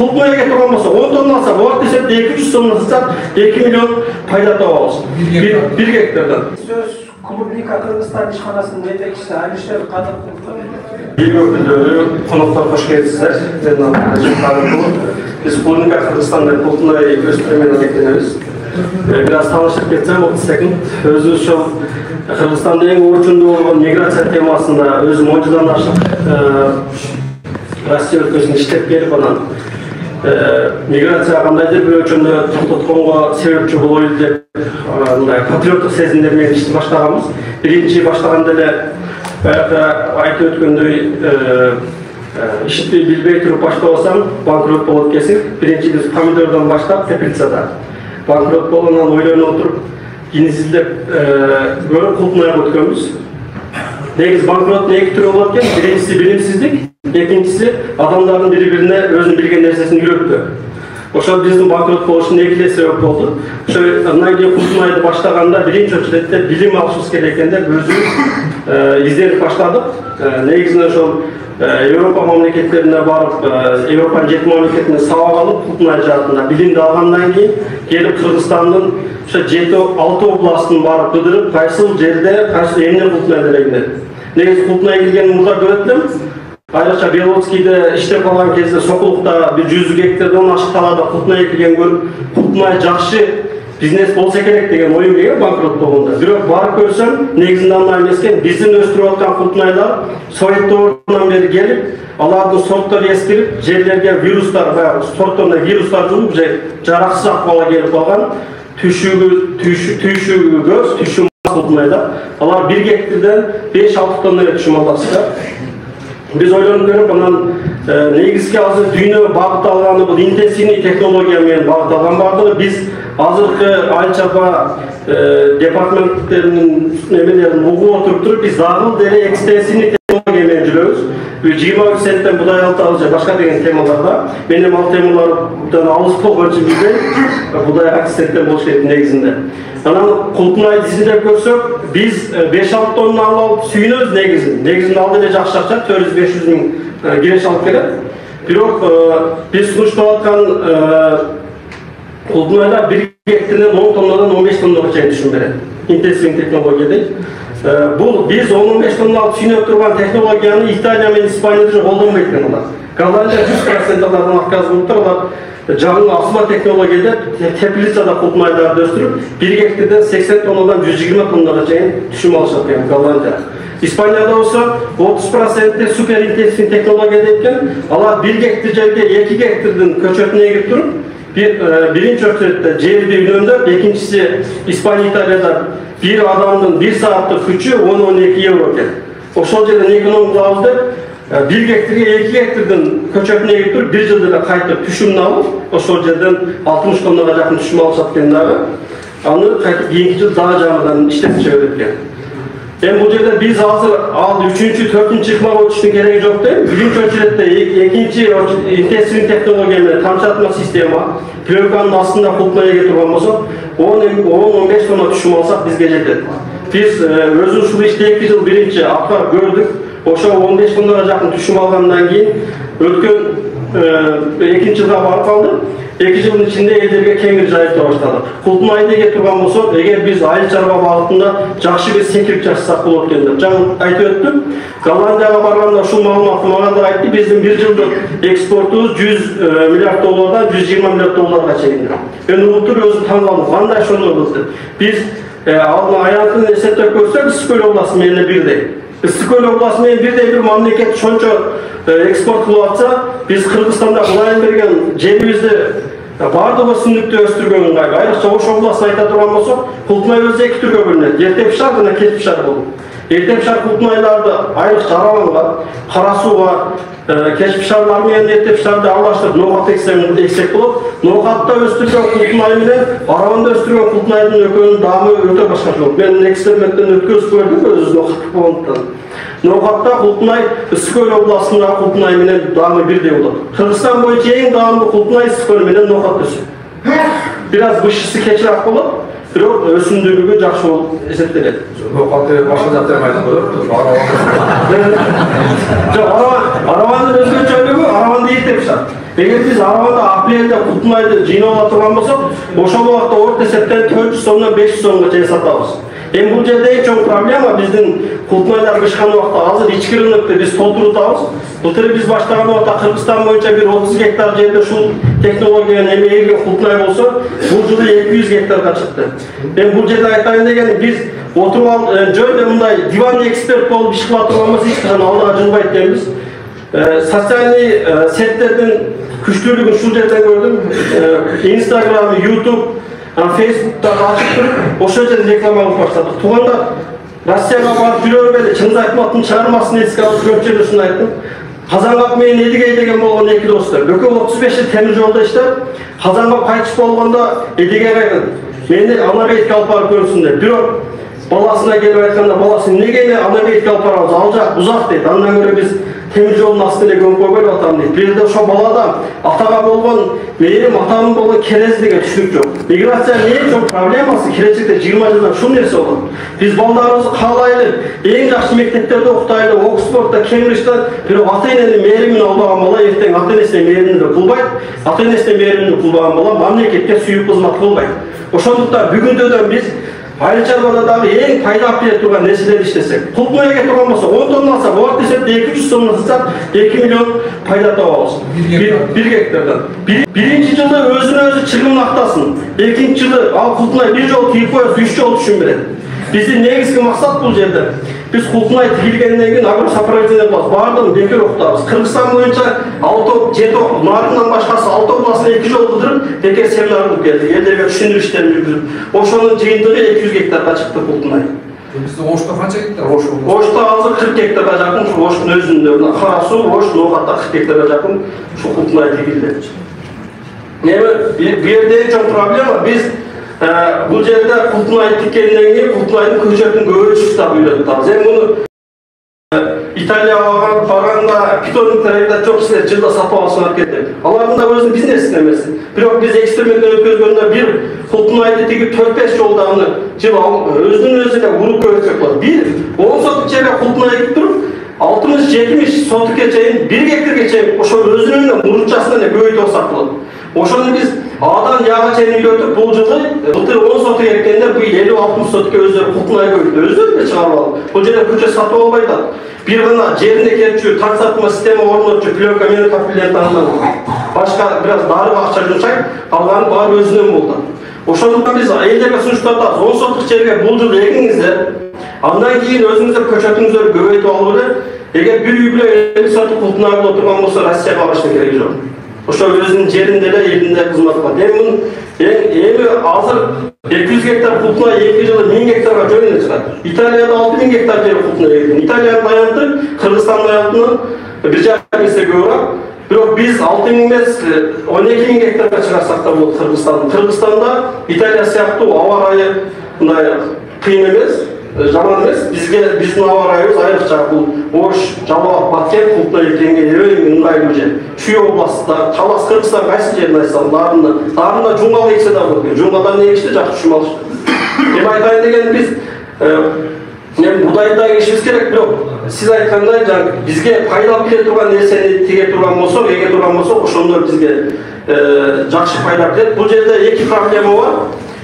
Култмайга турган болсо 10 тонна алса, буга десек 200 сомдон сатсак 2 миллион пайда табабыз. 1 гектардан. Сөз Клубника Кыргызстан ишканасынын жетекчиси Алишер Кадыркулов. Ел өкүлдөрү, коноктор кош келипсиздер. Мен Алишер Кадыркулов. Биз Клубника Кыргызстанда Култмай өстүрмөнү кеткенбиз. Biraz tanışıp geçsem 30 sekund. Özümüz şu Kırgızistan'da en uğurçunlu olan migrasyon temasında özüm oncudan aşıp Rusya ülkesini işlep gelip olan migrasiya qandaydır bir ölçümde tutqunga sebepçi болойт деп patrioттук сезимдермен ишти баштаганбыз. Биринчи баштаганда эле айтып өткөндөй ишти билбей туруп баштабасам банкрот болот экенсиң. Биринчи биз помидордон баштап теплицада банкрот болгондон ойлонуп отуруп кинизилдеп көрүп Култмайга өткөнбүз. Негизи банкроттун эки түрү болот экен. Биринчиси билимсиздик, экинчиси адамдардын бири-бирине өзүнүн билген нерсесин үйрөттү. Ошол биздин банкрот болушунун эки себеп болду. Ошо мындай Култмайды баштаганда биринчи очередде билим алышыбыз керек экен деп өзүбүз изденип баштадык. Негизинен ошол Европа мамлекеттерине барып, Европанын 7 мамлекетине сабак алып, Култмай жаатында билимди алгандан кийин келип Кыргызстандын ошо 7-6 областын барып кыдырып, кайсыл жерде кайсы эмне Култмай керектигин. Негизи Култмай келген мурда көрөт элем. Айрыкча Беловодскийде иштеп калган кезде Сокулукта 100 гектардан ашык талаада Култмай келген көрүп, Култмай жакшы бизнес болсо керек деген оюм келген банкрот болгондо. Бирок барып көрсөм, негизинен андай эмес экен. Биздин өстүрүп аткан Култмайлар Совет дöwрүнөн бери келип, алардын сорттору эскирип, жерлерге вирустар, баягы сортторуна вирустар жугуп, жараксыз акыбалга келип калган. Түйшүгү көз, түйшү Култмайда. Алар 1 гектардан 5-6 тонна түшүм алышты. Biz ойлонуп көрүп, анан негизги азыр дүйнө багыт алганы бул интенсивный технология менен багыт алган бардыгы. Биз азыркы айыл-чарба департаменттеринин немелерин угуп отуруп, биз дагы деле экстенсивный технология менен жүрөбүз. 23 центтен будай алабыз же башка деген темаларда. Менин ал темалардан алыс болгон үчүн будай акценттен болуш керек негизинде. Анан Култмайды издеп көрсөк, биз 5-6 тонна алып сүйүнөбүз негизин. Негизинде ал деле жакшы акча, 400-500 миң киреш алып келет. Бирок биз сунуштап аткан Култмайда 1 гектардан 10 тоннадан 15 тоннага чейин түшүм берет. Интенсивный технология дейт. Бул биз 10-15 тонна алып сүйүнөп турган технологияны Италия менен Испанияда колдонбойт экен алар. Голландия 100% алардан отказ кылыптыр. Алар жаңы асма технологияда теплицада Култмайларды өстүрүп, 1 гектардан 80 тоннадан 120 тоннага чейин түшүм алышат экен Голландия. Испанияда болсо 30% супер интенсивный технология дейт. Алар 1 гектар жерге 2 гектардан көчөтүн эгип туруп, биринчи очередде жерди үнөмдөп, экинчиси Испания, Италияда bir adamın 1 saatlik gücü 10-12 euro ekan. Ошол жерден экономиялабыз деп 1 гектарга 2 гектардан көчөтүн эгип туруп, 1 жылда кайтып түшүмүн алып, ошол жерден 60 тоннага жакын түшүм алышат экен дагы. Аны кайтып кийинки жыл дагы жаңыдан иштеп чыгарат экен. Бул жерде биз азыр ал 3-4-чү ыкмага өтүштүн кереги жок дейм. Биринчи очередде экинчи интенсивный технология менен тамчатма система, пленканын астында Култмайга турган болсок, 10-15 тонна түшүм алсак бизге жетет. Биз өзүбүз ушул ишти 2 жыл биринчи аткарып көрдүк. Ошо 15 тоннага жакын түшүм алгандан кийин өткөн 2 жылга барып калды. 2 жылдын ичинде элдерге кеңири жайыта баштадык. Култмайга турган болсок, эгер биз айыл-чарба багытында жакшы бир секирип жасасак болот экен деп. Жаңы айтып өттүм. Голландияга барганда ушул маалыматты мага да айтты. Биздин 1 жылдык экспортубуз 100 миллиард доллардан 120 миллиард долларга чейин. Мен улуттур өзү таң калдым. Кандай ошондой болду деп. Биз алдын аянтын эсептеп көрсөк, Ысык-Көл областы менен бирдей. Ысык-Көл областы менен бирдей бир мамлекет ошончо экспорт кылып атса, биз Кыргызстанда Кудайым берген жерибизди бардыгы сүмдүктө өстүргөн ыңгайлуу. Айрыкча Ош областын айта турган болсок, Култмай өзү 2 түргө бөлүнөт. Эртеп шаар жана кеч шаар болуп. Эртеп шаар Култмайларды айрыкча араланга, кара сууга, кеч шаарлар менен эртеп шаарды аралаштырып ноокат эксек болот. Ноокатта өстүргөн Култмай менен Арабанда өстүргөн Култмайдын экөөнүн даамы өтө башкача болот. Мен эксперименттен өткөзүп көрдүм өзү ноокат болгондуктан. Ноокатта Култмай Ысык-Көл областында Култмай менен даамы бирдей болот. Кыргызстан боюнча эң даамдуу Култмай Ысык-Көл менен ноокат өсөт. Biraz бышысы кечирээк болот. бирок өсүмдүүлүгү жакшы болуп эсептелет. Башка заттар айтып коет. Жок, араванын өзгөчөлүгү араванды эрте пышат. Эгер биз араванда апрелде Кутунайды жыйнап ала турган болсок, ошол убакта орто эсептен 400 сомдон 500 сомго чейин сатабыз. Эми бул жерде эң чоң проблема биздин Кутунайлар бышкан убакта азыр ички рынокто биз толтурутабыз. Былтыр биз баштаган убакта Кыргызстан боюнча бир 30 гектар жерде ушул технологияны эмегенген Кутунай болсо, бул жылы 200 гектарга чыкты. Мен бул жерде айтайын дегеним, биз отуруп алып жөндөй мындай диван эксперт болуп иш кыла турган болсо эч качан алдыга жылбайт экенбиз. Социальный сеттердин күчтүүлүгүн ушул жерден көрдүм. Instagram, YouTube, Facebook'ta açıp durup, ошол жерде реклама кылып баштадык. Туугандар, Россияга барып жүрө бербейли, чын айтмактын чыгармасын эске алып көп жерде ушуну айттым. Казангап менен Эдигей деген болгон эки достор. Бөкө 35 темир жолдо иштеп, Казангап кайтыш болгондо Эдигейге айткан. Мени ана бетке алып барып көрсүн деп. Бирок баласына келип айтканда, баласы эмнеге ана бетке алып барабыз? Ал жак узак дейт. Андан көрө биз темир жолдун астына көмүп койбойлу атам дейт. Бир жерде ошо балада атага болгон мээрим, атанын болгон керездиги түшүнүк жок. Миграциянын эң чоң проблемасы келечекте 20 жылдан ушул нерсе болот. Биз балдарыбызды каалайлы, эң жакшы мектептерде окутайлы, Оксфордда, Кембриджде, бирок ата-эненин мээримин албаган бала эртең ата-энесине мээримдүү кылбайт. Ата-энесине мээримдүү кылбаган бала мамлекетке сүйүп кызмат кылбайт. Ошондуктан бүгүндөдөн биз айыл чарбада дагы эң пайда алып бере турган нерселерди иштесек, Кутунайга келген болсо 10 тонна алсак, орто эсепте 200 сомдон сатсак 2 миллион пайда табабыз. 1 гектардан. Биринчи жылы өзүнө-өзү чыгым актасын. Экинчи жылы ал Кутунай бир жолу тийип коет, 3 жолу түшүн берет. Биздин негизги максат бул жерде. Биз Кутунай тигилгенден кийин агросопроизводство кылабыз. Баардыгын бекер окутабыз. Кыргызстан боюнча 6-7 нарынан башкасы 6 областына 2 жол кылдырып, бекер семинар кылып келди. Элдерге түшүндүрүү иштерин жүргүзүп. Ошонун жыйынтыгы 200 гектарга чыкты Кутунай. Бизде Ошто канча гектар? Ошто азыр 40 гектарга жакын, ушу Оштун өзүндө Кара суу, Ош, Ноокатта 40 гектарга жакын ушу Кутунай тигилди. Эми бир жерде эң чоң проблема биз бул жерде Кутунай тиккенден кийин Кутунайдын көчөтүн көбөйтүшү да үйлөнүп атабыз. Эми муну Италияга барганда питомниктерде жок силер жылда сатып алсаңар кетет. Алардын да өзүнүн бизнеси эмес. Бирок биз эксперименттер өткөзгөндө бир Кутунайды тигип 4-5 жолда аны жыл өзүнүн өзүнө уруп көбөйтсөк болот. Бир 10 сотук жерге Кутунай экип туруп 60-70 сотукка чейин 1 гектарга чейин ошол өзүнүн мурунчасын эле көбөйтүп алсак болот. Ошону биз A'dan Y'ga çeyini götürüp bul жылы былтыр 10 сотук эккенде бу 50-60 сотукка өздөрү Кутунай көбөйтүп өздөрү чыгарып алып. Бул жерде көчө сатып албайт. Бир гана жерине келчү таксатма система орнотчу пленка менен капиллерди алган. Башка бир аз дарыга акча жумшайт, калганы баары өзүнөн болду. Ошондуктан биз элдерге сунуштатабыз. 10 сотук жерге бул жылы экиңиздер. Андан кийин өзүңүздөр көчөтүңүздөрдү көбөйтүп алып эле, эгер бир үй бүлө 50 сотук Кутунай боло турган болсо Россияга барыштын кереги жок. Ошол өзүнүн жеринде эле элинде кызмат кылат. Эми эми азыр 200 гектар Кутунай 2 жылы 1000 гектарга жөнүнө чыгат. Италияда 6000 гектар жер Кутунай эккен. Италиянын аянты Кыргызстандын аянтынан 1,5 эсе көбүрөөк. Бирок биз 6000 эмес 12000 гектарга чыгарсак да болот Кыргызстан. Кыргызстанда Италия сыяктуу аба ырайы мындай кыйын эмес. Жаман эмес, биздин аба ырайыбыз айрыкча бул Ош, Жалал, Баткен, Кутунай экенге өң ыңгайлуу жер. Чүй областында, Талас, Кыргызстан кайсы жерин айтсам, Нарында жунгал эксе да болот. Жунгалдан эгишти, жакшы чум алышты. Эми айтайын деген биз будайды да эгишибиз керек, бирок сиз айткандай бизге пайда алып келе турган нерсени тиге турган болсок, эге турган болсок, ошондо бизге жакшы пайда берет. Бул жерде эки проблема бар.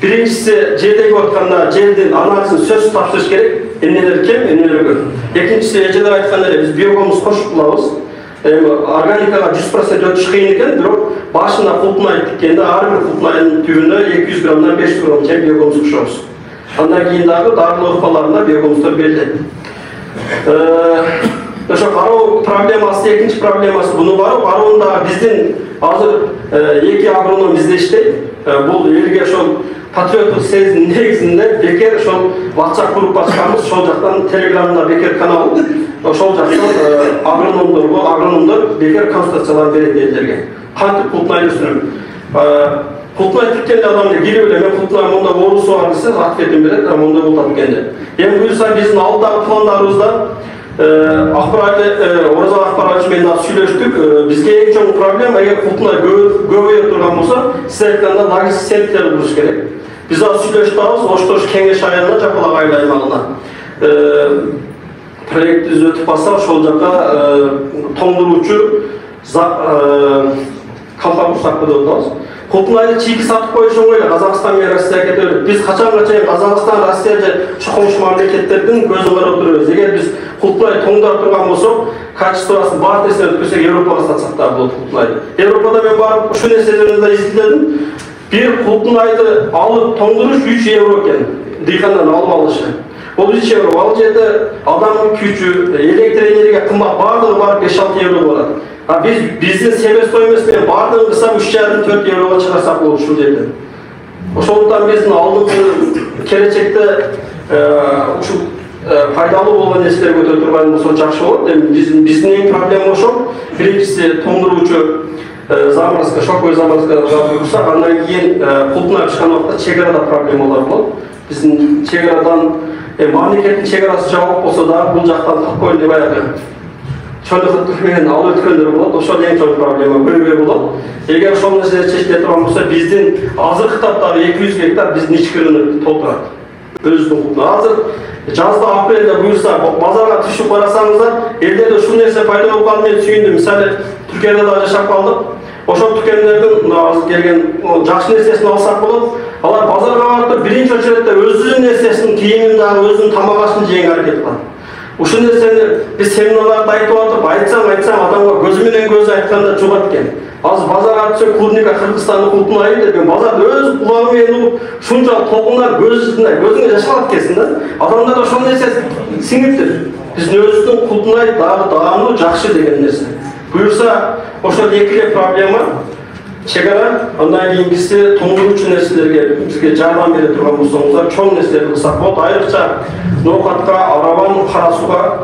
Биринчиси жерде эгип атканда жердин анализин сөзсүз тапшырыш керек. Эмнелер кем, эмнелер көп. Экинчиси эжелер айткандай эле биз биогомуз кошуп кылабыз. Органикага 100% өтүш кыйын экен, бирок башына Кутунай тиккенде ар бир Кутунайдын түбүнө 200 граммдан 500 грамм чейин биогомуз кошобуз. Андан кийин дагы дарылоо ыкмаларында биогомуздор берилет. Ошо кароо проблемасы, экинчи проблемасы буну баруунда биздин азыр эки агроном бизде иштейт. Бул элге ошол патриоттук сезим негизинде бекер ошол WhatsApp группа ачканбыз, ошол жактан Telegramда бекер канал, ошол жактан агрономдор бекер консультациялар берет элдерге. Кантип Кутунайды өстүрөм. Кутунай тиккен адамды кирип эле мен Кутунай монда оорусу бар десе ответин берет, монда болот экенде. Эми буюрса биздин алдагы пландарыбызда Ораза Акбарович менен сүйлөштүк. Бизге эң чоң проблема эгер Кутунай көбөйө турган болсо, сиз айтканда логистик центрлер куруш керек. Biz az süйлöştüğümüz Oştoş Kengeş ayarına Japala Gayla аймағына проектimiz ötüp basa şol jaka toңduruuçu kampa kursak bolот. Кутунайды чийки сатып коюшун ойлой, Казакстан менен Россия кетет. Биз качанга чейин Казакстан, Россия же чокумуш мамлекеттердин көзүн карап турабыз. Эгер биз Кутунайды тоңдоп турган болсок, качествосын бар нерсени өткөзсөк, Европага сатсак да болот Кутунайды. Европада мен барып ушул нерселерди да изилдедим. Bir Кутунайды алып тоңдуруш 3 евро экен. Дыйкандан алып алышы. Ол 3 евро. Ал жерде адамдын күчү, электр энергия кымбат, бардыгы барып 5-6 евро болот. Биздин себестоимость менен бардыгын кысап 3,5-4 еврого чыгарсак болот ушул жерден. Ошондуктан биздин алдыңкы келечекте ушул пайдалуу болгон нерселерди көтөрүп турганыбыз жакшы болот. Биздин эң проблема ошол. Биринчиси тоңдуруучу заморозка, шоковый заморозка турсак, андан кийин Кутунайга чыккан убакта чек арада проблемалар болот. Биздин чек арадан мамлекеттин чек арасы жабык болсо да бул жактан тап коюн деп баягы чоңдук менен алып өткөндөр болот. Ошол эң чоң проблема көбөй болот. Эгер ошол нерселерди чечиле турган болсо, биздин азыр кытаптагы 200 гектар биздин ички рынокты толтурат. Өзүбүздүн Кутуна. Азыр жазда апрелде буюрса, базарга түшүп карасаңыздар, элдерде ушул нерсе пайда болуп калды. Мен сүйүндүм. Мисалы, Түркияда да жашап калдык. Ошол дүкендердин азыр келген жакшы нерсесин алсак болот. Алар базарга барып биринчи очередде өзүнүн нерсесин, кийимин дагы, өзүнүн тамак ашын жегенге аракет кылат. Ушул нерсени биз семиналарда айтып атып, айтсам адамга көзү менен көзү айтканда жугат экен. Азыр базарга түшүп Курника Кыргызстандын Кутунайы деп базарда өз кулагы менен угуп, шунчалык толкундар көзүңө жаш алат экенсиң да. Адамдар ошол нерсе сиңиптир. Биздин өзүбүздүн Кутунай дагы даамдуу жакшы деген нерсе. Буюрса, ошол экиле проблема чек ара, андан кийинкиси тоңдуруучу нерселерге бизге жардам бере турган болсоңуздар, чоң нерселерди кылсак болот. Айрыкча ноокатка, арабан, кара сууга